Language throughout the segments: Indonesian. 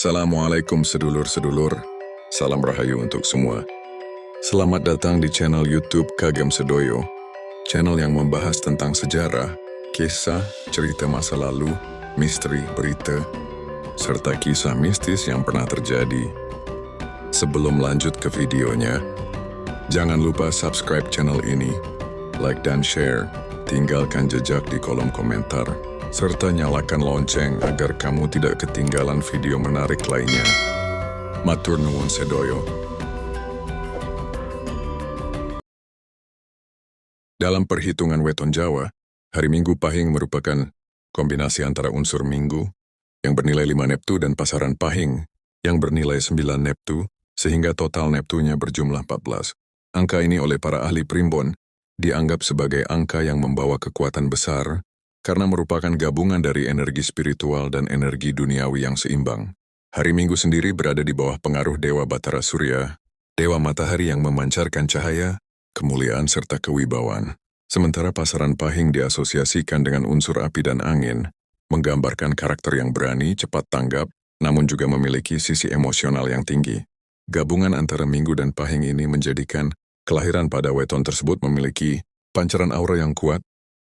Assalamualaikum sedulur-sedulur, salam rahayu untuk semua. Selamat datang di channel YouTube Kagem Sedoyo, channel yang membahas tentang sejarah, kisah, cerita masa lalu, misteri, berita, serta kisah mistis yang pernah terjadi. Sebelum lanjut ke videonya, jangan lupa subscribe channel ini, like dan share, tinggalkan jejak di kolom komentar, serta nyalakan lonceng agar kamu tidak ketinggalan video menarik lainnya. Matur nuwun sedoyo. Dalam perhitungan weton Jawa, hari Minggu Pahing merupakan kombinasi antara unsur Minggu yang bernilai 5 neptu dan pasaran Pahing yang bernilai 9 neptu, sehingga total neptunya berjumlah 14. Angka ini oleh para ahli primbon dianggap sebagai angka yang membawa kekuatan besar karena merupakan gabungan dari energi spiritual dan energi duniawi yang seimbang. Hari Minggu sendiri berada di bawah pengaruh Dewa Batara Surya, Dewa Matahari yang memancarkan cahaya, kemuliaan serta kewibawaan. Sementara pasaran Pahing diasosiasikan dengan unsur api dan angin, menggambarkan karakter yang berani, cepat tanggap, namun juga memiliki sisi emosional yang tinggi. Gabungan antara Minggu dan Pahing ini menjadikan kelahiran pada weton tersebut memiliki pancaran aura yang kuat,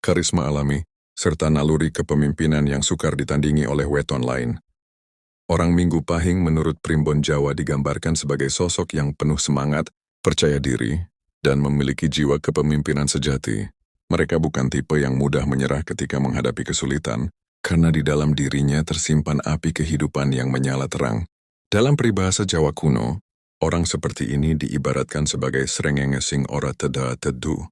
karisma alami, serta naluri kepemimpinan yang sukar ditandingi oleh weton lain. Orang Minggu Pahing menurut primbon Jawa digambarkan sebagai sosok yang penuh semangat, percaya diri, dan memiliki jiwa kepemimpinan sejati. Mereka bukan tipe yang mudah menyerah ketika menghadapi kesulitan, karena di dalam dirinya tersimpan api kehidupan yang menyala terang. Dalam peribahasa Jawa kuno, orang seperti ini diibaratkan sebagai srengenge sing ora teda tedu,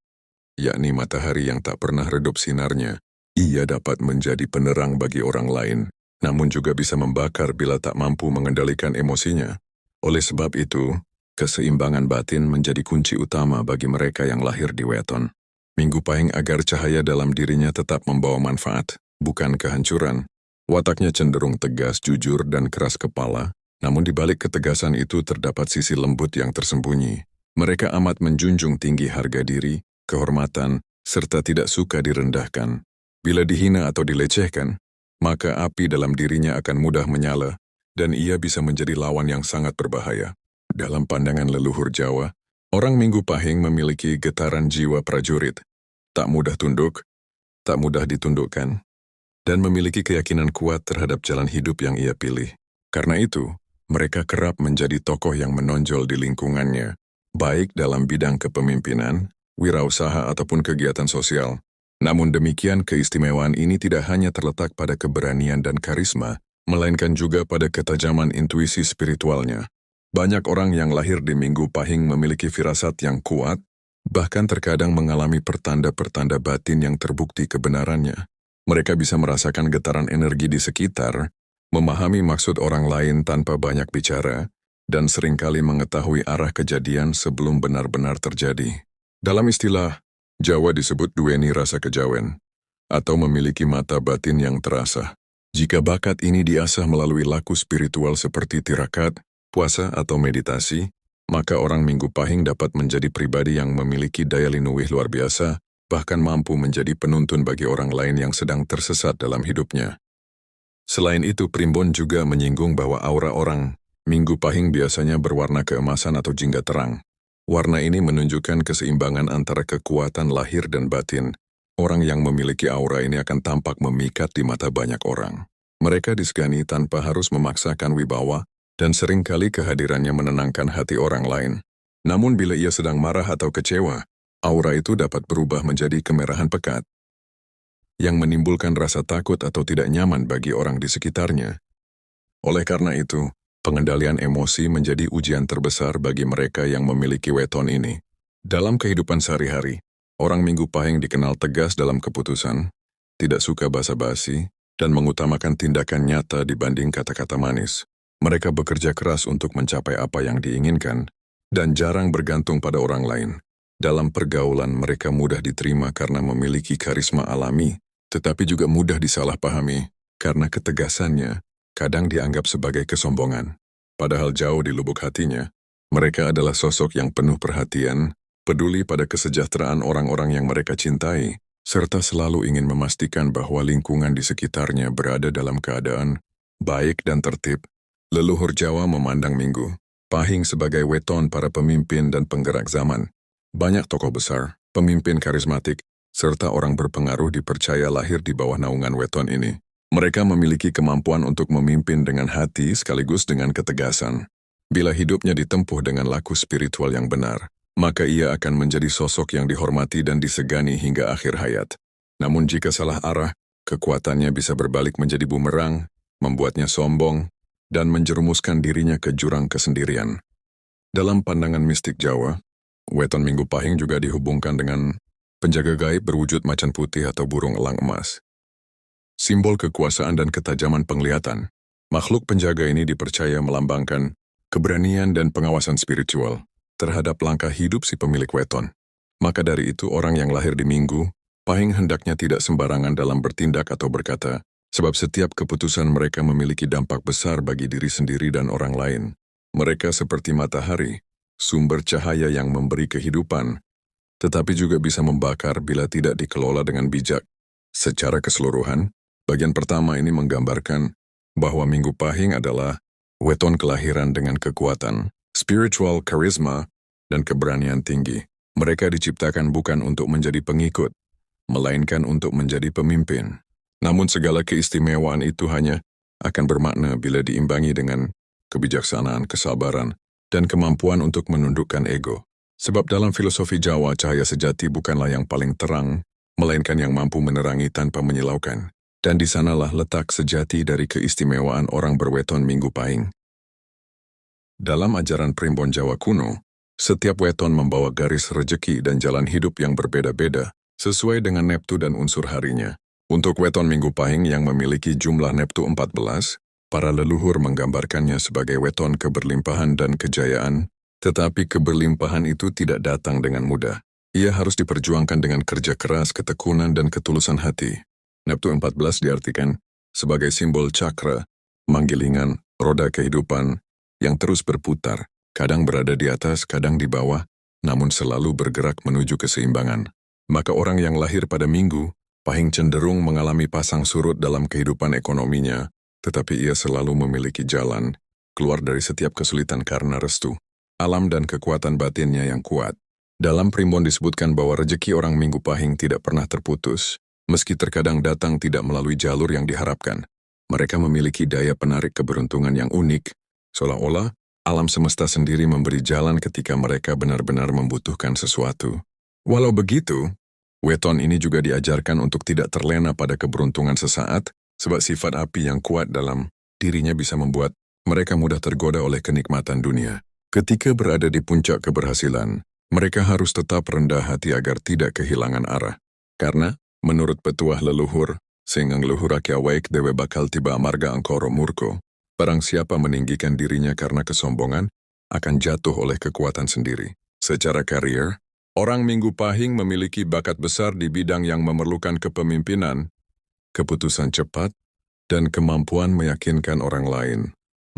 yakni matahari yang tak pernah redup sinarnya. Ia dapat menjadi penerang bagi orang lain, namun juga bisa membakar bila tak mampu mengendalikan emosinya. Oleh sebab itu, keseimbangan batin menjadi kunci utama bagi mereka yang lahir di weton Minggu Pahing agar cahaya dalam dirinya tetap membawa manfaat, bukan kehancuran. Wataknya cenderung tegas, jujur, dan keras kepala, namun di balik ketegasan itu terdapat sisi lembut yang tersembunyi. Mereka amat menjunjung tinggi harga diri, kehormatan, serta tidak suka direndahkan. Bila dihina atau dilecehkan, maka api dalam dirinya akan mudah menyala, dan ia bisa menjadi lawan yang sangat berbahaya. Dalam pandangan leluhur Jawa, orang Minggu Pahing memiliki getaran jiwa prajurit, tak mudah tunduk, tak mudah ditundukkan, dan memiliki keyakinan kuat terhadap jalan hidup yang ia pilih. Karena itu, mereka kerap menjadi tokoh yang menonjol di lingkungannya, baik dalam bidang kepemimpinan, wirausaha ataupun kegiatan sosial. Namun demikian, keistimewaan ini tidak hanya terletak pada keberanian dan karisma, melainkan juga pada ketajaman intuisi spiritualnya. Banyak orang yang lahir di Minggu Pahing memiliki firasat yang kuat, bahkan terkadang mengalami pertanda-pertanda batin yang terbukti kebenarannya. Mereka bisa merasakan getaran energi di sekitar, memahami maksud orang lain tanpa banyak bicara, dan seringkali mengetahui arah kejadian sebelum benar-benar terjadi. Dalam istilah Jawa disebut duweni rasa kejawen, atau memiliki mata batin yang terasa. Jika bakat ini diasah melalui laku spiritual seperti tirakat, puasa atau meditasi, maka orang Minggu Pahing dapat menjadi pribadi yang memiliki daya linuwih luar biasa, bahkan mampu menjadi penuntun bagi orang lain yang sedang tersesat dalam hidupnya. Selain itu, primbon juga menyinggung bahwa aura orang Minggu Pahing biasanya berwarna keemasan atau jingga terang. Warna ini menunjukkan keseimbangan antara kekuatan lahir dan batin. Orang yang memiliki aura ini akan tampak memikat di mata banyak orang. Mereka disegani tanpa harus memaksakan wibawa, dan seringkali kehadirannya menenangkan hati orang lain. Namun bila ia sedang marah atau kecewa, aura itu dapat berubah menjadi kemerahan pekat, yang menimbulkan rasa takut atau tidak nyaman bagi orang di sekitarnya. Oleh karena itu, pengendalian emosi menjadi ujian terbesar bagi mereka yang memiliki weton ini. Dalam kehidupan sehari-hari, orang Minggu Pahing dikenal tegas dalam keputusan, tidak suka basa-basi, dan mengutamakan tindakan nyata dibanding kata-kata manis. Mereka bekerja keras untuk mencapai apa yang diinginkan, dan jarang bergantung pada orang lain. Dalam pergaulan, mereka mudah diterima karena memiliki karisma alami, tetapi juga mudah disalahpahami karena ketegasannya kadang dianggap sebagai kesombongan. Padahal jauh di lubuk hatinya, mereka adalah sosok yang penuh perhatian, peduli pada kesejahteraan orang-orang yang mereka cintai, serta selalu ingin memastikan bahwa lingkungan di sekitarnya berada dalam keadaan baik dan tertib. Leluhur Jawa memandang Minggu Pahing sebagai weton para pemimpin dan penggerak zaman. Banyak tokoh besar, pemimpin karismatik, serta orang berpengaruh dipercaya lahir di bawah naungan weton ini. Mereka memiliki kemampuan untuk memimpin dengan hati sekaligus dengan ketegasan. Bila hidupnya ditempuh dengan laku spiritual yang benar, maka ia akan menjadi sosok yang dihormati dan disegani hingga akhir hayat. Namun jika salah arah, kekuatannya bisa berbalik menjadi bumerang, membuatnya sombong, dan menjerumuskan dirinya ke jurang kesendirian. Dalam pandangan mistik Jawa, weton Minggu Pahing juga dihubungkan dengan penjaga gaib berwujud macan putih atau burung elang emas. Simbol kekuasaan dan ketajaman penglihatan, makhluk penjaga ini dipercaya melambangkan keberanian dan pengawasan spiritual terhadap langkah hidup si pemilik weton. Maka dari itu orang yang lahir di Minggu Pahing hendaknya tidak sembarangan dalam bertindak atau berkata, sebab setiap keputusan mereka memiliki dampak besar bagi diri sendiri dan orang lain. Mereka seperti matahari, sumber cahaya yang memberi kehidupan, tetapi juga bisa membakar bila tidak dikelola dengan bijak. Secara keseluruhan, bagian pertama ini menggambarkan bahwa Minggu Pahing adalah weton kelahiran dengan kekuatan, spiritual charisma, dan keberanian tinggi. Mereka diciptakan bukan untuk menjadi pengikut, melainkan untuk menjadi pemimpin. Namun segala keistimewaan itu hanya akan bermakna bila diimbangi dengan kebijaksanaan, kesabaran, dan kemampuan untuk menundukkan ego. Sebab dalam filosofi Jawa, cahaya sejati bukanlah yang paling terang, melainkan yang mampu menerangi tanpa menyilaukan. Dan di sanalah letak sejati dari keistimewaan orang berweton Minggu Pahing. Dalam ajaran primbon Jawa kuno, setiap weton membawa garis rejeki dan jalan hidup yang berbeda-beda, sesuai dengan neptu dan unsur harinya. Untuk weton Minggu Pahing yang memiliki jumlah neptu 14, para leluhur menggambarkannya sebagai weton keberlimpahan dan kejayaan, tetapi keberlimpahan itu tidak datang dengan mudah. Ia harus diperjuangkan dengan kerja keras, ketekunan, dan ketulusan hati. Neptu 14 diartikan sebagai simbol cakra, manggilingan, roda kehidupan yang terus berputar, kadang berada di atas, kadang di bawah, namun selalu bergerak menuju keseimbangan. Maka orang yang lahir pada Minggu Pahing cenderung mengalami pasang surut dalam kehidupan ekonominya, tetapi ia selalu memiliki jalan keluar dari setiap kesulitan karena restu, alam dan kekuatan batinnya yang kuat. Dalam primbon disebutkan bahwa rejeki orang Minggu Pahing tidak pernah terputus, meski terkadang datang tidak melalui jalur yang diharapkan. Mereka memiliki daya penarik keberuntungan yang unik, seolah-olah alam semesta sendiri memberi jalan ketika mereka benar-benar membutuhkan sesuatu. Walau begitu, weton ini juga diajarkan untuk tidak terlena pada keberuntungan sesaat, sebab sifat api yang kuat dalam dirinya bisa membuat mereka mudah tergoda oleh kenikmatan dunia. Ketika berada di puncak keberhasilan, mereka harus tetap rendah hati agar tidak kehilangan arah. Karena, menurut petuah leluhur, singgang leluhur Rakyat Waik dewe bakal tiba marga angkoro murko, barang siapa meninggikan dirinya karena kesombongan, akan jatuh oleh kekuatan sendiri. Secara karier, orang Minggu Pahing memiliki bakat besar di bidang yang memerlukan kepemimpinan, keputusan cepat, dan kemampuan meyakinkan orang lain.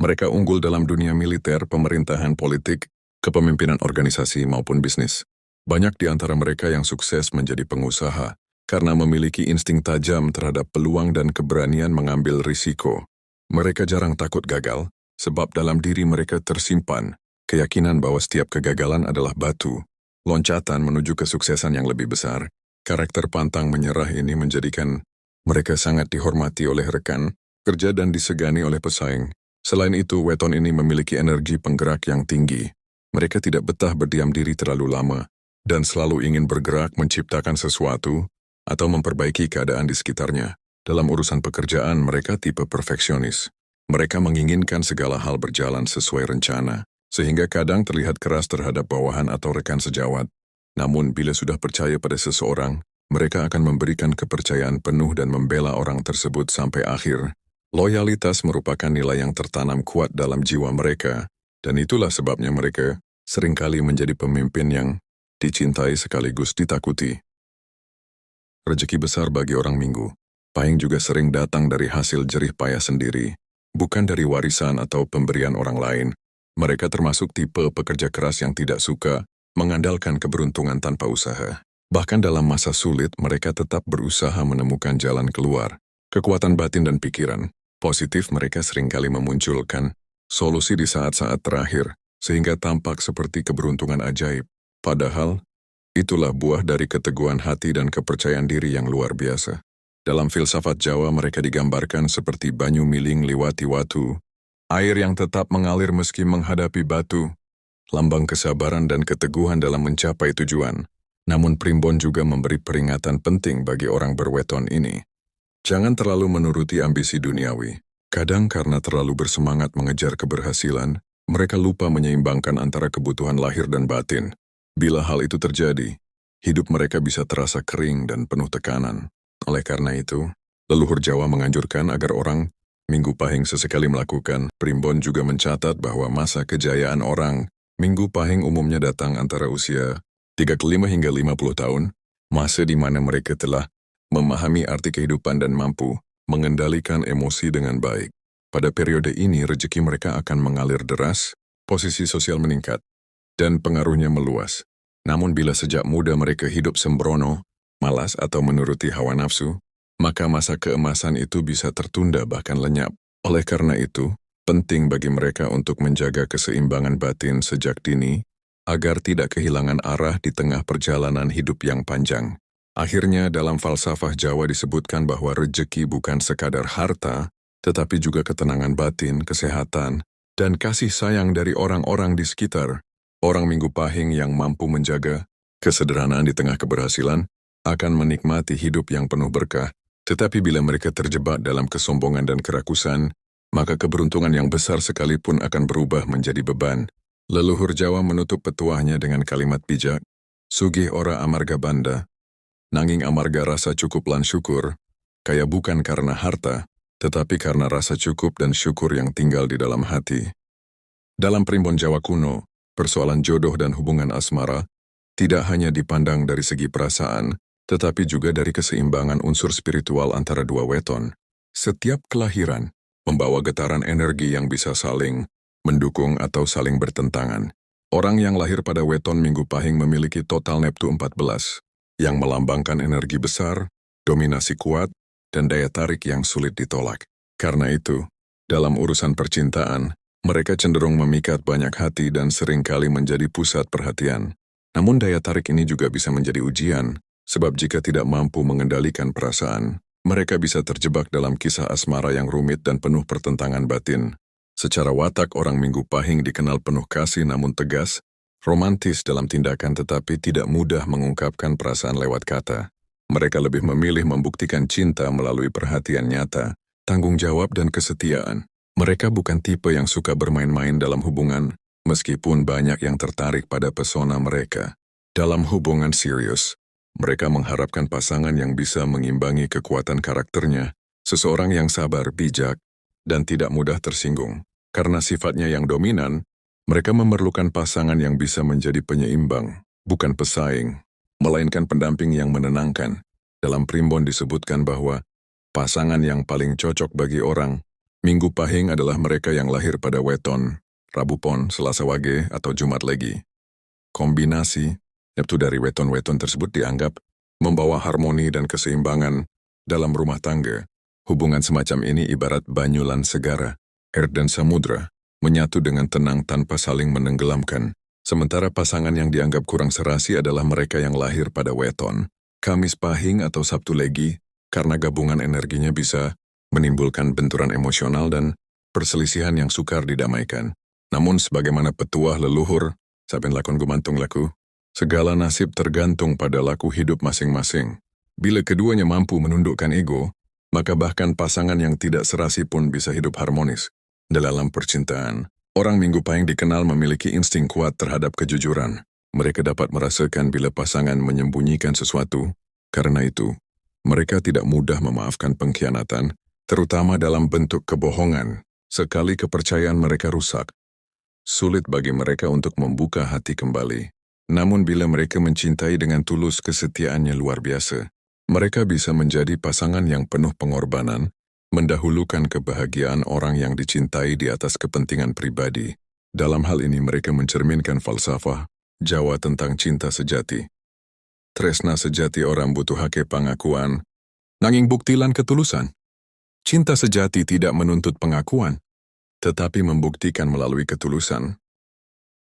Mereka unggul dalam dunia militer, pemerintahan politik, kepemimpinan organisasi maupun bisnis. Banyak di antara mereka yang sukses menjadi pengusaha karena memiliki insting tajam terhadap peluang dan keberanian mengambil risiko. Mereka jarang takut gagal, sebab dalam diri mereka tersimpan keyakinan bahwa setiap kegagalan adalah batu loncatan menuju kesuksesan yang lebih besar. Karakter pantang menyerah ini menjadikan mereka sangat dihormati oleh rekan kerja dan disegani oleh pesaing. Selain itu, weton ini memiliki energi penggerak yang tinggi. Mereka tidak betah berdiam diri terlalu lama dan selalu ingin bergerak menciptakan sesuatu atau memperbaiki keadaan di sekitarnya. Dalam urusan pekerjaan, mereka tipe perfeksionis. Mereka menginginkan segala hal berjalan sesuai rencana, sehingga kadang terlihat keras terhadap bawahan atau rekan sejawat. Namun bila sudah percaya pada seseorang, mereka akan memberikan kepercayaan penuh dan membela orang tersebut sampai akhir. Loyalitas merupakan nilai yang tertanam kuat dalam jiwa mereka, dan itulah sebabnya mereka seringkali menjadi pemimpin yang dicintai sekaligus ditakuti. Rezeki besar bagi orang Minggu Pahing juga sering datang dari hasil jerih payah sendiri, bukan dari warisan atau pemberian orang lain. Mereka termasuk tipe pekerja keras yang tidak suka mengandalkan keberuntungan tanpa usaha. Bahkan dalam masa sulit, mereka tetap berusaha menemukan jalan keluar. Kekuatan batin dan pikiran positif mereka seringkali memunculkan solusi di saat-saat terakhir, sehingga tampak seperti keberuntungan ajaib. Padahal, itulah buah dari keteguhan hati dan kepercayaan diri yang luar biasa. Dalam filsafat Jawa mereka digambarkan seperti banyu miling liwati watu, air yang tetap mengalir meski menghadapi batu, lambang kesabaran dan keteguhan dalam mencapai tujuan. Namun Primbon juga memberi peringatan penting bagi orang berweton ini. Jangan terlalu menuruti ambisi duniawi. Kadang karena terlalu bersemangat mengejar keberhasilan, mereka lupa menyeimbangkan antara kebutuhan lahir dan batin. Bila hal itu terjadi, hidup mereka bisa terasa kering dan penuh tekanan. Oleh karena itu, leluhur Jawa menganjurkan agar orang Minggu Pahing sesekali melakukan. Primbon juga mencatat bahwa masa kejayaan orang Minggu Pahing umumnya datang antara usia 35 hingga 50 tahun, masa di mana mereka telah memahami arti kehidupan dan mampu mengendalikan emosi dengan baik. Pada periode ini, rezeki mereka akan mengalir deras, posisi sosial meningkat, dan pengaruhnya meluas. Namun bila sejak muda mereka hidup sembrono, malas atau menuruti hawa nafsu, maka masa keemasan itu bisa tertunda bahkan lenyap. Oleh karena itu, penting bagi mereka untuk menjaga keseimbangan batin sejak dini, agar tidak kehilangan arah di tengah perjalanan hidup yang panjang. Akhirnya dalam falsafah Jawa disebutkan bahwa rezeki bukan sekadar harta, tetapi juga ketenangan batin, kesehatan, dan kasih sayang dari orang-orang di sekitar. Orang Minggu Pahing yang mampu menjaga kesederhanaan di tengah keberhasilan akan menikmati hidup yang penuh berkah. Tetapi bila mereka terjebak dalam kesombongan dan kerakusan, maka keberuntungan yang besar sekalipun akan berubah menjadi beban. Leluhur Jawa menutup petuahnya dengan kalimat bijak, "Sugih ora amarga banda, nanging amarga rasa cukup lan syukur, kaya bukan karena harta, tetapi karena rasa cukup dan syukur yang tinggal di dalam hati." Dalam Primbon Jawa kuno, persoalan jodoh dan hubungan asmara tidak hanya dipandang dari segi perasaan, tetapi juga dari keseimbangan unsur spiritual antara dua weton. Setiap kelahiran membawa getaran energi yang bisa saling mendukung atau saling bertentangan. Orang yang lahir pada weton Minggu Pahing memiliki total Neptu 14, yang melambangkan energi besar, dominasi kuat, dan daya tarik yang sulit ditolak. Karena itu, dalam urusan percintaan, mereka cenderung memikat banyak hati dan seringkali menjadi pusat perhatian. Namun daya tarik ini juga bisa menjadi ujian, sebab jika tidak mampu mengendalikan perasaan, mereka bisa terjebak dalam kisah asmara yang rumit dan penuh pertentangan batin. Secara watak orang Minggu Pahing dikenal penuh kasih namun tegas, romantis dalam tindakan tetapi tidak mudah mengungkapkan perasaan lewat kata. Mereka lebih memilih membuktikan cinta melalui perhatian nyata, tanggung jawab dan kesetiaan. Mereka bukan tipe yang suka bermain-main dalam hubungan, meskipun banyak yang tertarik pada pesona mereka. Dalam hubungan serius, mereka mengharapkan pasangan yang bisa mengimbangi kekuatan karakternya, seseorang yang sabar, bijak, dan tidak mudah tersinggung. Karena sifatnya yang dominan, mereka memerlukan pasangan yang bisa menjadi penyeimbang, bukan pesaing, melainkan pendamping yang menenangkan. Dalam Primbon disebutkan bahwa pasangan yang paling cocok bagi orang Minggu Pahing adalah mereka yang lahir pada weton, Rabu Pon, Selasa Wage, atau Jumat Legi. Kombinasi Neptu dari weton-weton tersebut dianggap membawa harmoni dan keseimbangan dalam rumah tangga. Hubungan semacam ini ibarat banyu lan segara, air dan samudra, menyatu dengan tenang tanpa saling menenggelamkan. Sementara pasangan yang dianggap kurang serasi adalah mereka yang lahir pada weton, Kamis Pahing atau Sabtu Legi, karena gabungan energinya bisa menimbulkan benturan emosional dan perselisihan yang sukar didamaikan. Namun sebagaimana petuah leluhur, saben lakon gumantung laku, segala nasib tergantung pada laku hidup masing-masing. Bila keduanya mampu menundukkan ego, maka bahkan pasangan yang tidak serasi pun bisa hidup harmonis. Dalam percintaan, orang Minggu Pahing dikenal memiliki insting kuat terhadap kejujuran. Mereka dapat merasakan bila pasangan menyembunyikan sesuatu. Karena itu, mereka tidak mudah memaafkan pengkhianatan, terutama dalam bentuk kebohongan. Sekali kepercayaan mereka rusak, sulit bagi mereka untuk membuka hati kembali. Namun bila mereka mencintai dengan tulus, kesetiaannya luar biasa. Mereka bisa menjadi pasangan yang penuh pengorbanan, mendahulukan kebahagiaan orang yang dicintai di atas kepentingan pribadi. Dalam hal ini mereka mencerminkan falsafah Jawa tentang cinta sejati. Tresna sejati orang butuhake pangakuan, nanging buktilan ketulusan. Cinta sejati tidak menuntut pengakuan, tetapi membuktikan melalui ketulusan.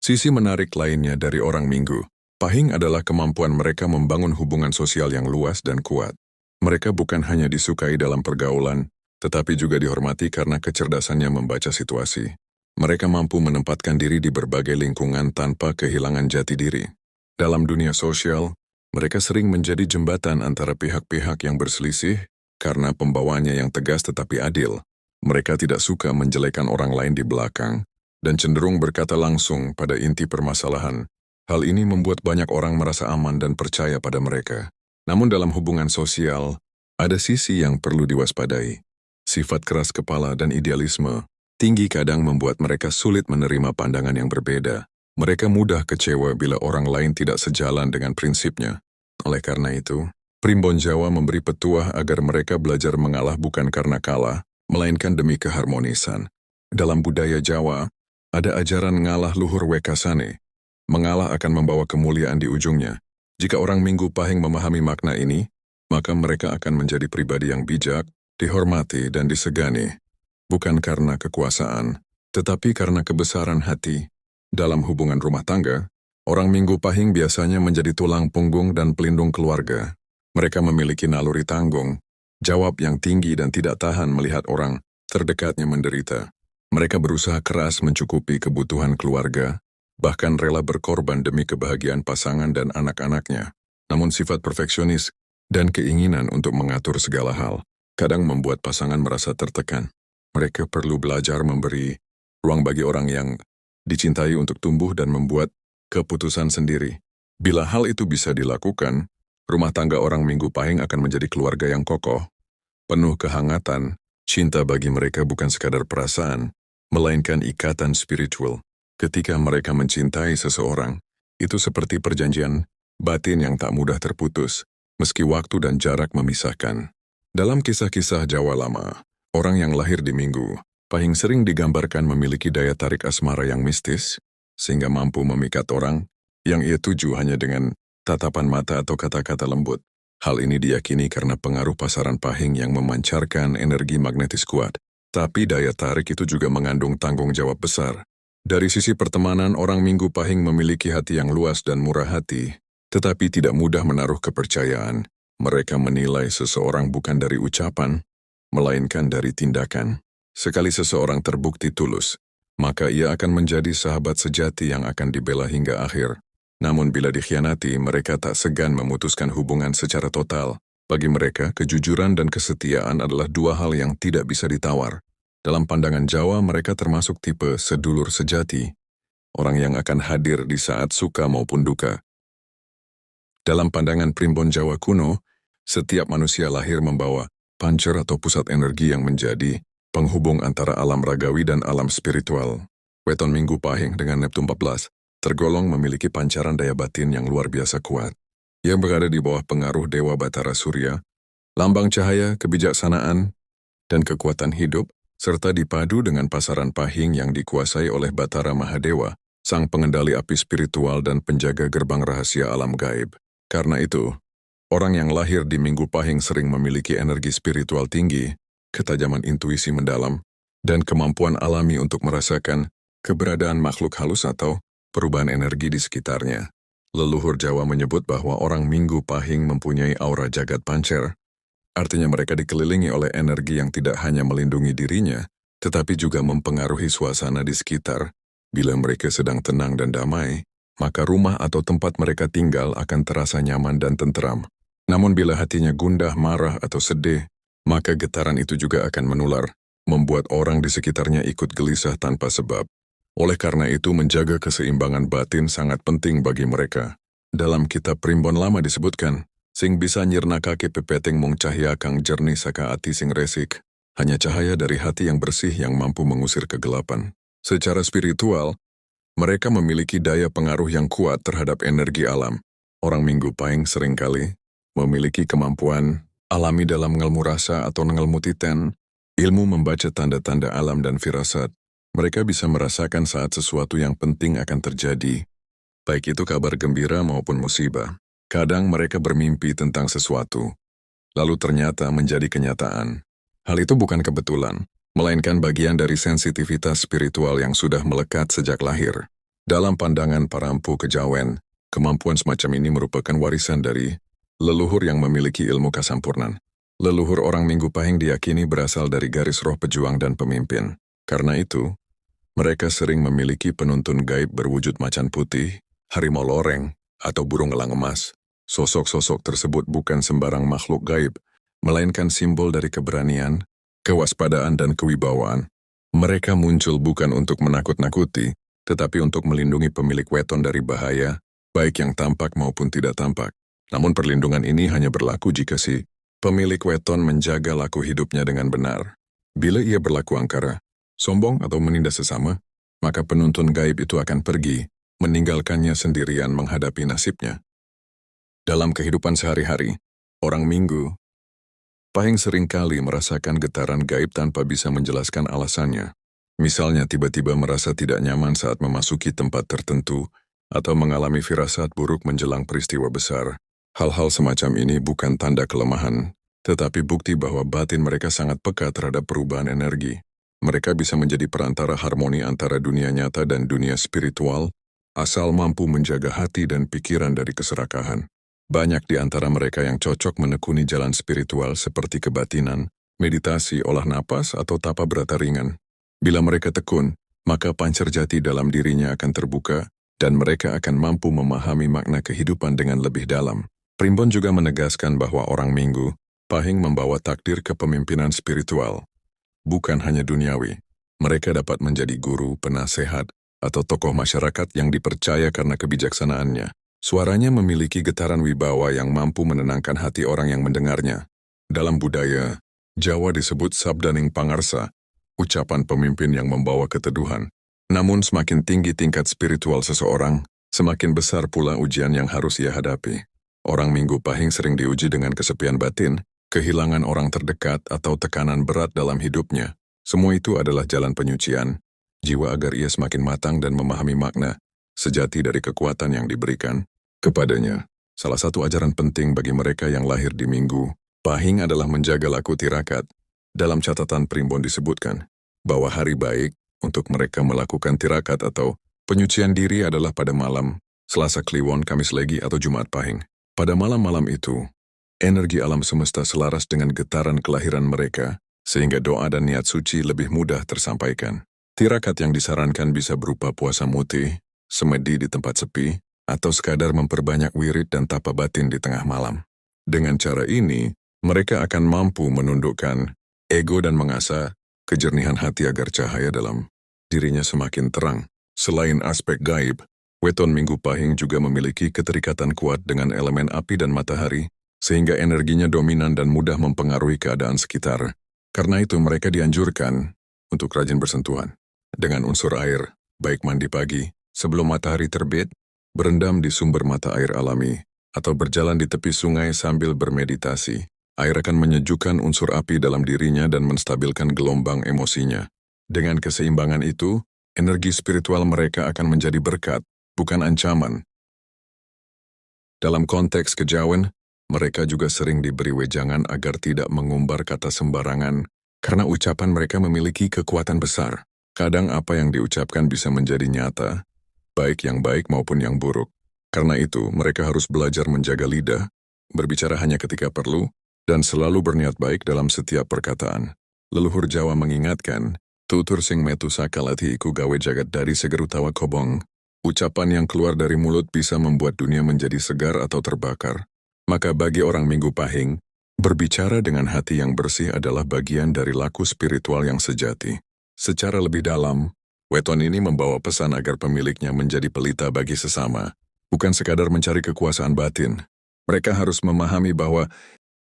Sisi menarik lainnya dari orang Minggu Pahing adalah kemampuan mereka membangun hubungan sosial yang luas dan kuat. Mereka bukan hanya disukai dalam pergaulan, tetapi juga dihormati karena kecerdasannya membaca situasi. Mereka mampu menempatkan diri di berbagai lingkungan tanpa kehilangan jati diri. Dalam dunia sosial, mereka sering menjadi jembatan antara pihak-pihak yang berselisih karena pembawanya yang tegas tetapi adil. Mereka tidak suka menjelekan orang lain di belakang dan cenderung berkata langsung pada inti permasalahan. Hal ini membuat banyak orang merasa aman dan percaya pada mereka. Namun dalam hubungan sosial, ada sisi yang perlu diwaspadai. Sifat keras kepala dan idealisme tinggi kadang membuat mereka sulit menerima pandangan yang berbeda. Mereka mudah kecewa bila orang lain tidak sejalan dengan prinsipnya. Oleh karena itu, Primbon Jawa memberi petuah agar mereka belajar mengalah bukan karena kalah, melainkan demi keharmonisan. Dalam budaya Jawa, ada ajaran ngalah luhur wekasane. Mengalah akan membawa kemuliaan di ujungnya. Jika orang Minggu Pahing memahami makna ini, maka mereka akan menjadi pribadi yang bijak, dihormati dan disegani. Bukan karena kekuasaan, tetapi karena kebesaran hati. Dalam hubungan rumah tangga, orang Minggu Pahing biasanya menjadi tulang punggung dan pelindung keluarga. Mereka memiliki naluri tanggung, jawab yang tinggi dan tidak tahan melihat orang terdekatnya menderita. Mereka berusaha keras mencukupi kebutuhan keluarga, bahkan rela berkorban demi kebahagiaan pasangan dan anak-anaknya. Namun sifat perfeksionis dan keinginan untuk mengatur segala hal kadang membuat pasangan merasa tertekan. Mereka perlu belajar memberi ruang bagi orang yang dicintai untuk tumbuh dan membuat keputusan sendiri. Bila hal itu bisa dilakukan, rumah tangga orang Minggu Pahing akan menjadi keluarga yang kokoh, penuh kehangatan. Cinta bagi mereka bukan sekadar perasaan, melainkan ikatan spiritual. Ketika mereka mencintai seseorang, itu seperti perjanjian batin yang tak mudah terputus, meski waktu dan jarak memisahkan. Dalam kisah-kisah Jawa lama, orang yang lahir di Minggu Pahing sering digambarkan memiliki daya tarik asmara yang mistis, sehingga mampu memikat orang yang ia tuju hanya dengan tatapan mata atau kata-kata lembut. Hal ini diyakini karena pengaruh pasaran Pahing yang memancarkan energi magnetis kuat. Tapi daya tarik itu juga mengandung tanggung jawab besar. Dari sisi pertemanan, orang Minggu Pahing memiliki hati yang luas dan murah hati, tetapi tidak mudah menaruh kepercayaan. Mereka menilai seseorang bukan dari ucapan, melainkan dari tindakan. Sekali seseorang terbukti tulus, maka ia akan menjadi sahabat sejati yang akan dibela hingga akhir. Namun bila dikhianati, mereka tak segan memutuskan hubungan secara total. Bagi mereka, kejujuran dan kesetiaan adalah dua hal yang tidak bisa ditawar. Dalam pandangan Jawa, mereka termasuk tipe sedulur sejati, orang yang akan hadir di saat suka maupun duka. Dalam pandangan Primbon Jawa kuno, setiap manusia lahir membawa pancer atau pusat energi yang menjadi penghubung antara alam ragawi dan alam spiritual. Weton Minggu Pahing dengan Neptun 14 tergolong memiliki pancaran daya batin yang luar biasa kuat. Ia berada di bawah pengaruh Dewa Batara Surya, lambang cahaya, kebijaksanaan, dan kekuatan hidup, serta dipadu dengan pasaran Pahing yang dikuasai oleh Batara Mahadewa, sang pengendali api spiritual dan penjaga gerbang rahasia alam gaib. Karena itu, orang yang lahir di Minggu Pahing sering memiliki energi spiritual tinggi, ketajaman intuisi mendalam, dan kemampuan alami untuk merasakan keberadaan makhluk halus atau perubahan energi di sekitarnya. Leluhur Jawa menyebut bahwa orang Minggu Pahing mempunyai aura jagat pancer. Artinya mereka dikelilingi oleh energi yang tidak hanya melindungi dirinya, tetapi juga mempengaruhi suasana di sekitar. Bila mereka sedang tenang dan damai, maka rumah atau tempat mereka tinggal akan terasa nyaman dan tenteram. Namun bila hatinya gundah, marah, atau sedih, maka getaran itu juga akan menular, membuat orang di sekitarnya ikut gelisah tanpa sebab. Oleh karena itu, menjaga keseimbangan batin sangat penting bagi mereka. Dalam kitab Primbon Lama disebutkan, sing bisa nyirna kaki pepeting mung cahya kang jernih saka ati sing resik. Hanya cahaya dari hati yang bersih yang mampu mengusir kegelapan. Secara spiritual, mereka memiliki daya pengaruh yang kuat terhadap energi alam. Orang Minggu Pahing seringkali memiliki kemampuan alami dalam ngelmu rasa atau ngelmu titen, ilmu membaca tanda-tanda alam dan firasat. Mereka bisa merasakan saat sesuatu yang penting akan terjadi, baik itu kabar gembira maupun musibah. Kadang mereka bermimpi tentang sesuatu, lalu ternyata menjadi kenyataan. Hal itu bukan kebetulan, melainkan bagian dari sensitivitas spiritual yang sudah melekat sejak lahir. Dalam pandangan para empu kejawen, kemampuan semacam ini merupakan warisan dari leluhur yang memiliki ilmu kasampurnan. Leluhur orang Minggu Pahing diyakini berasal dari garis roh pejuang dan pemimpin. Karena itu, mereka sering memiliki penuntun gaib berwujud macan putih, harimau loreng, atau burung elang emas. Sosok-sosok tersebut bukan sembarang makhluk gaib, melainkan simbol dari keberanian, kewaspadaan, dan kewibawaan. Mereka muncul bukan untuk menakut-nakuti, tetapi untuk melindungi pemilik weton dari bahaya, baik yang tampak maupun tidak tampak. Namun perlindungan ini hanya berlaku jika si pemilik weton menjaga laku hidupnya dengan benar. Bila ia berlaku angkara, sombong atau menindas sesama, maka penuntun gaib itu akan pergi, meninggalkannya sendirian menghadapi nasibnya. Dalam kehidupan sehari-hari, orang Minggu Pahing seringkali merasakan getaran gaib tanpa bisa menjelaskan alasannya. Misalnya tiba-tiba merasa tidak nyaman saat memasuki tempat tertentu, atau mengalami firasat buruk menjelang peristiwa besar. Hal-hal semacam ini bukan tanda kelemahan, tetapi bukti bahwa batin mereka sangat peka terhadap perubahan energi. Mereka bisa menjadi perantara harmoni antara dunia nyata dan dunia spiritual, asal mampu menjaga hati dan pikiran dari keserakahan. Banyak di antara mereka yang cocok menekuni jalan spiritual seperti kebatinan, meditasi, olah napas, atau tapa berata ringan. Bila mereka tekun, maka pancar jati dalam dirinya akan terbuka, dan mereka akan mampu memahami makna kehidupan dengan lebih dalam. Primbon juga menegaskan bahwa orang Minggu Pahing membawa takdir kepemimpinan spiritual. Bukan hanya duniawi, mereka dapat menjadi guru, penasehat, atau tokoh masyarakat yang dipercaya karena kebijaksanaannya. Suaranya memiliki getaran wibawa yang mampu menenangkan hati orang yang mendengarnya. Dalam budaya Jawa disebut sabdaning pangarsa, ucapan pemimpin yang membawa keteduhan. Namun semakin tinggi tingkat spiritual seseorang, semakin besar pula ujian yang harus ia hadapi. Orang Minggu Pahing sering diuji dengan kesepian batin, kehilangan orang terdekat, atau tekanan berat dalam hidupnya. Semua itu adalah jalan penyucian jiwa agar ia semakin matang dan memahami makna sejati dari kekuatan yang diberikan kepadanya. Salah satu ajaran penting bagi mereka yang lahir di Minggu Pahing adalah menjaga laku tirakat. Dalam catatan Primbon disebutkan bahwa hari baik untuk mereka melakukan tirakat atau penyucian diri adalah pada malam Selasa Kliwon, Kamis Legi, atau Jumat Pahing. Pada malam-malam itu, energi alam semesta selaras dengan getaran kelahiran mereka, sehingga doa dan niat suci lebih mudah tersampaikan. Tirakat yang disarankan bisa berupa puasa mutih, semedi di tempat sepi, atau sekadar memperbanyak wirid dan tapa batin di tengah malam. Dengan cara ini, mereka akan mampu menundukkan ego dan mengasah kejernihan hati agar cahaya dalam dirinya semakin terang. Selain aspek gaib, weton Minggu Pahing juga memiliki keterikatan kuat dengan elemen api dan matahari, sehingga energinya dominan dan mudah mempengaruhi keadaan sekitar. Karena itu mereka dianjurkan untuk rajin bersentuhan dengan unsur air, baik mandi pagi, sebelum matahari terbit, berendam di sumber mata air alami, atau berjalan di tepi sungai sambil bermeditasi. Air akan menyejukkan unsur api dalam dirinya dan menstabilkan gelombang emosinya. Dengan keseimbangan itu, energi spiritual mereka akan menjadi berkat, bukan ancaman. Dalam konteks kejawen, mereka juga sering diberi wejangan agar tidak mengumbar kata sembarangan, karena ucapan mereka memiliki kekuatan besar. Kadang apa yang diucapkan bisa menjadi nyata, baik yang baik maupun yang buruk. Karena itu, mereka harus belajar menjaga lidah, berbicara hanya ketika perlu, dan selalu berniat baik dalam setiap perkataan. Leluhur Jawa mengingatkan, tutur sing metu sakalati iku gawe jagat dari segerutawa kobong. Ucapan yang keluar dari mulut bisa membuat dunia menjadi segar atau terbakar. Maka bagi orang Minggu Pahing, berbicara dengan hati yang bersih adalah bagian dari laku spiritual yang sejati. Secara lebih dalam, weton ini membawa pesan agar pemiliknya menjadi pelita bagi sesama, bukan sekadar mencari kekuasaan batin. Mereka harus memahami bahwa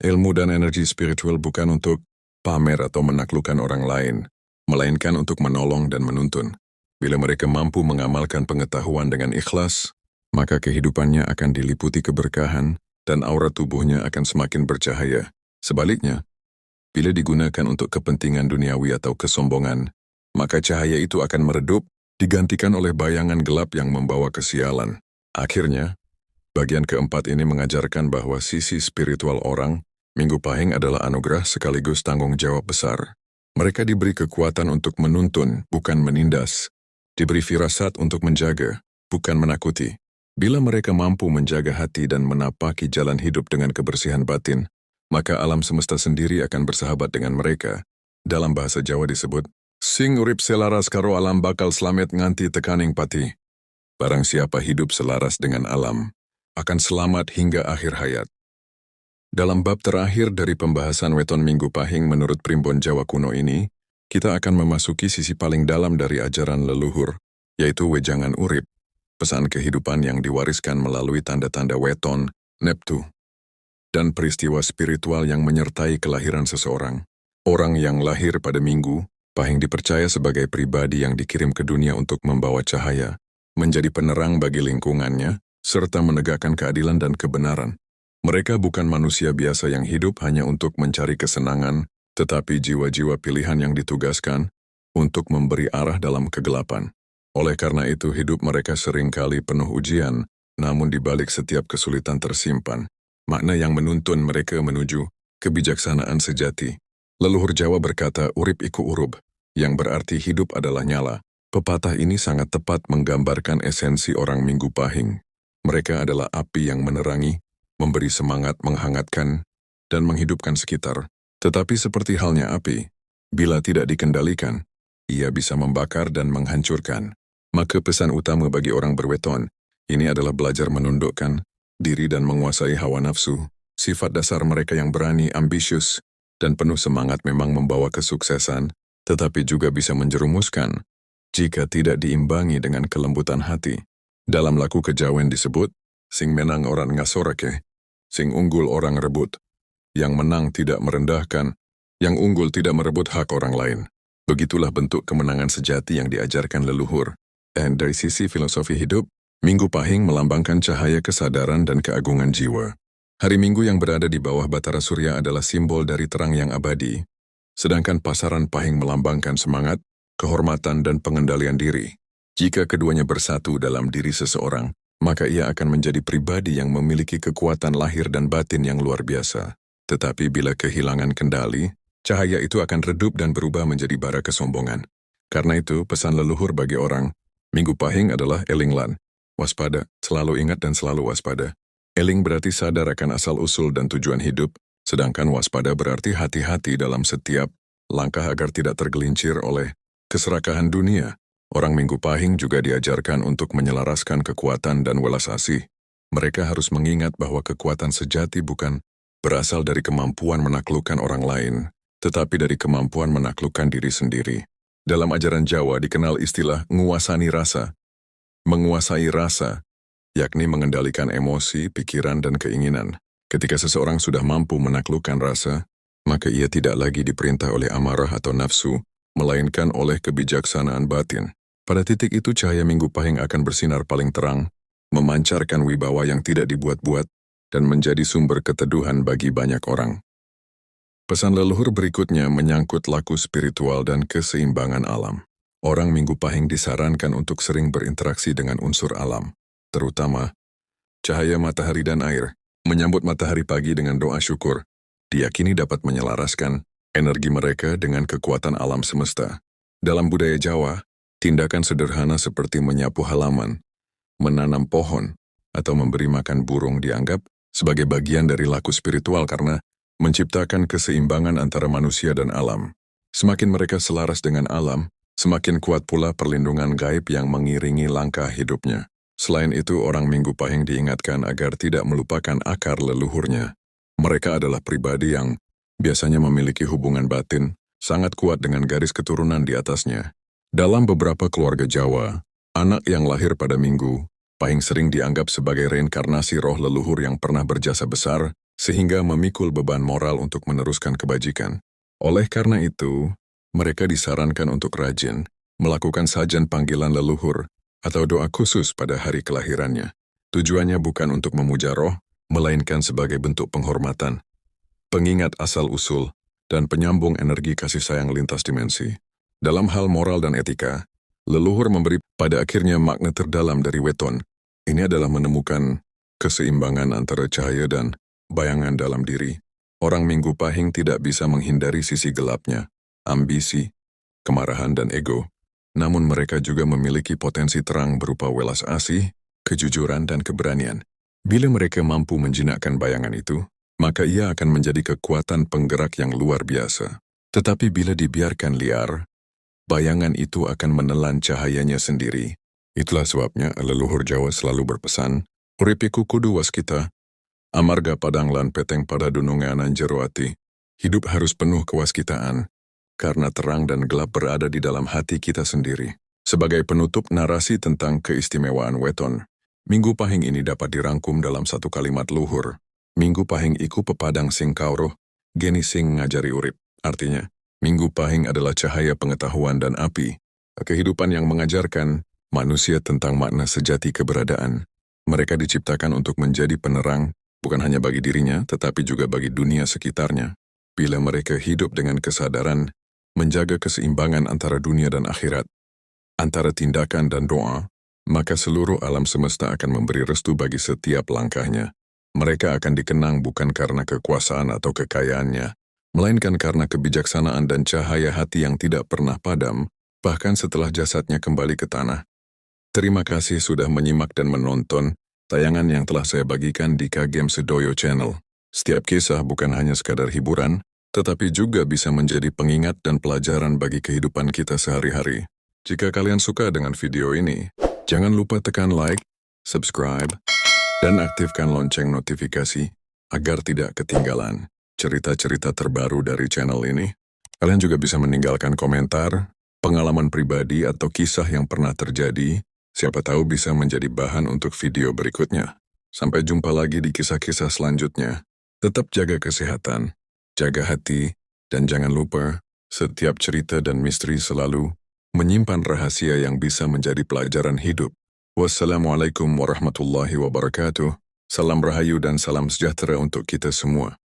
ilmu dan energi spiritual bukan untuk pamer atau menaklukkan orang lain, melainkan untuk menolong dan menuntun. Bila mereka mampu mengamalkan pengetahuan dengan ikhlas, maka kehidupannya akan diliputi keberkahan dan aura tubuhnya akan semakin bercahaya. Sebaliknya, bila digunakan untuk kepentingan duniawi atau kesombongan, maka cahaya itu akan meredup, digantikan oleh bayangan gelap yang membawa kesialan. Akhirnya, bagian keempat ini mengajarkan bahwa sisi spiritual orang Minggu Pahing adalah anugerah sekaligus tanggung jawab besar. Mereka diberi kekuatan untuk menuntun, bukan menindas. Diberi firasat untuk menjaga, bukan menakuti. Bila mereka mampu menjaga hati dan menapaki jalan hidup dengan kebersihan batin, maka alam semesta sendiri akan bersahabat dengan mereka. Dalam bahasa Jawa disebut, sing urip selaras karo alam bakal slamet nganti tekaning pati. Barang siapa hidup selaras dengan alam, akan selamat hingga akhir hayat. Dalam bab terakhir dari pembahasan Weton Minggu Pahing menurut Primbon Jawa kuno ini, kita akan memasuki sisi paling dalam dari ajaran leluhur, yaitu wejangan urip, pesan kehidupan yang diwariskan melalui tanda-tanda weton, neptu, dan peristiwa spiritual yang menyertai kelahiran seseorang. Orang yang lahir pada Minggu Pahing dipercaya sebagai pribadi yang dikirim ke dunia untuk membawa cahaya, menjadi penerang bagi lingkungannya, serta menegakkan keadilan dan kebenaran. Mereka bukan manusia biasa yang hidup hanya untuk mencari kesenangan, tetapi jiwa-jiwa pilihan yang ditugaskan untuk memberi arah dalam kegelapan. Oleh karena itu hidup mereka seringkali penuh ujian, namun di balik setiap kesulitan tersimpan makna yang menuntun mereka menuju kebijaksanaan sejati. Leluhur Jawa berkata urip iku urub, yang berarti hidup adalah nyala. Pepatah ini sangat tepat menggambarkan esensi orang Minggu Pahing. Mereka adalah api yang menerangi, memberi semangat, menghangatkan, dan menghidupkan sekitar. Tetapi seperti halnya api, bila tidak dikendalikan, ia bisa membakar dan menghancurkan. Maka pesan utama bagi orang berweton, ini adalah belajar menundukkan diri dan menguasai hawa nafsu. Sifat dasar mereka yang berani, ambisius, dan penuh semangat memang membawa kesuksesan, tetapi juga bisa menjerumuskan jika tidak diimbangi dengan kelembutan hati. Dalam laku kejawen disebut, sing menang orang ngasorake, sing unggul orang rebut. Yang menang tidak merendahkan, yang unggul tidak merebut hak orang lain. Begitulah bentuk kemenangan sejati yang diajarkan leluhur. Dan dari sisi filosofi hidup, Minggu Pahing melambangkan cahaya kesadaran dan keagungan jiwa. Hari Minggu yang berada di bawah batara surya adalah simbol dari terang yang abadi, sedangkan pasaran Pahing melambangkan semangat, kehormatan, dan pengendalian diri. Jika keduanya bersatu dalam diri seseorang, maka ia akan menjadi pribadi yang memiliki kekuatan lahir dan batin yang luar biasa. Tetapi bila kehilangan kendali, cahaya itu akan redup dan berubah menjadi bara kesombongan. Karena itu, pesan leluhur bagi orang Minggu Pahing adalah elinglan, waspada, selalu ingat dan selalu waspada. Eling berarti sadar akan asal-usul dan tujuan hidup, sedangkan waspada berarti hati-hati dalam setiap langkah agar tidak tergelincir oleh keserakahan dunia. Orang Minggu Pahing juga diajarkan untuk menyelaraskan kekuatan dan welas asih. Mereka harus mengingat bahwa kekuatan sejati bukan berasal dari kemampuan menaklukkan orang lain, tetapi dari kemampuan menaklukkan diri sendiri. Dalam ajaran Jawa dikenal istilah nguasani rasa. Menguasai rasa, yakni mengendalikan emosi, pikiran, dan keinginan. Ketika seseorang sudah mampu menaklukkan rasa, maka ia tidak lagi diperintah oleh amarah atau nafsu, melainkan oleh kebijaksanaan batin. Pada titik itu cahaya Minggu Pahing akan bersinar paling terang, memancarkan wibawa yang tidak dibuat-buat, dan menjadi sumber keteduhan bagi banyak orang. Pesan leluhur berikutnya menyangkut laku spiritual dan keseimbangan alam. Orang Minggu Pahing disarankan untuk sering berinteraksi dengan unsur alam, terutama cahaya matahari dan air. Menyambut matahari pagi dengan doa syukur, diyakini dapat menyelaraskan energi mereka dengan kekuatan alam semesta. Dalam budaya Jawa, tindakan sederhana seperti menyapu halaman, menanam pohon, atau memberi makan burung dianggap sebagai bagian dari laku spiritual karena menciptakan keseimbangan antara manusia dan alam. Semakin mereka selaras dengan alam, semakin kuat pula perlindungan gaib yang mengiringi langkah hidupnya. Selain itu, orang Minggu Pahing diingatkan agar tidak melupakan akar leluhurnya. Mereka adalah pribadi yang biasanya memiliki hubungan batin sangat kuat dengan garis keturunan di atasnya. Dalam beberapa keluarga Jawa, anak yang lahir pada Minggu Pahing sering dianggap sebagai reinkarnasi roh leluhur yang pernah berjasa besar, sehingga memikul beban moral untuk meneruskan kebajikan. Oleh karena itu, mereka disarankan untuk rajin melakukan sajan panggilan leluhur atau doa khusus pada hari kelahirannya. Tujuannya bukan untuk memuja roh, melainkan sebagai bentuk penghormatan, pengingat asal-usul, dan penyambung energi kasih sayang lintas dimensi. Dalam hal moral dan etika, leluhur memberi pada akhirnya makna terdalam dari weton. Ini adalah menemukan keseimbangan antara cahaya dan bayangan dalam diri. Orang Minggu Pahing tidak bisa menghindari sisi gelapnya. ambisi, kemarahan dan ego. Namun mereka juga memiliki potensi terang berupa welas asih, kejujuran dan keberanian. Bila mereka mampu menjinakkan bayangan itu, maka ia akan menjadi kekuatan penggerak yang luar biasa. Tetapi bila dibiarkan liar, bayangan itu akan menelan cahayanya sendiri. Itulah sebabnya leluhur Jawa selalu berpesan, "Uripiku kudu waskita, amarga padang lan peteng pada dununganan jero ati." Hidup harus penuh kewaskitaan, karena terang dan gelap berada di dalam hati kita sendiri. Sebagai penutup narasi tentang keistimewaan weton, Minggu Pahing ini dapat dirangkum dalam satu kalimat luhur. Minggu Pahing iku pepadang sing kauruh, geni sing ngajari urip. Artinya, Minggu Pahing adalah cahaya pengetahuan dan api, kehidupan yang mengajarkan manusia tentang makna sejati keberadaan. Mereka diciptakan untuk menjadi penerang, bukan hanya bagi dirinya, tetapi juga bagi dunia sekitarnya. Bila mereka hidup dengan kesadaran, menjaga keseimbangan antara dunia dan akhirat, antara tindakan dan doa, maka seluruh alam semesta akan memberi restu bagi setiap langkahnya. Mereka akan dikenang bukan karena kekuasaan atau kekayaannya, melainkan karena kebijaksanaan dan cahaya hati yang tidak pernah padam, bahkan setelah jasadnya kembali ke tanah. Terima kasih sudah menyimak dan menonton tayangan yang telah saya bagikan di Kagem Sedoyo Channel. Setiap kisah bukan hanya sekadar hiburan, tetapi juga bisa menjadi pengingat dan pelajaran bagi kehidupan kita sehari-hari. Jika kalian suka dengan video ini, jangan lupa tekan like, subscribe, dan aktifkan lonceng notifikasi agar tidak ketinggalan cerita-cerita terbaru dari channel ini. Kalian juga bisa meninggalkan komentar, pengalaman pribadi atau kisah yang pernah terjadi, siapa tahu bisa menjadi bahan untuk video berikutnya. Sampai jumpa lagi di kisah-kisah selanjutnya. Tetap jaga kesehatan, jaga hati, dan jangan lupa, setiap cerita dan misteri selalu menyimpan rahasia yang bisa menjadi pelajaran hidup. Wassalamualaikum warahmatullahi wabarakatuh. Salam rahayu dan salam sejahtera untuk kita semua.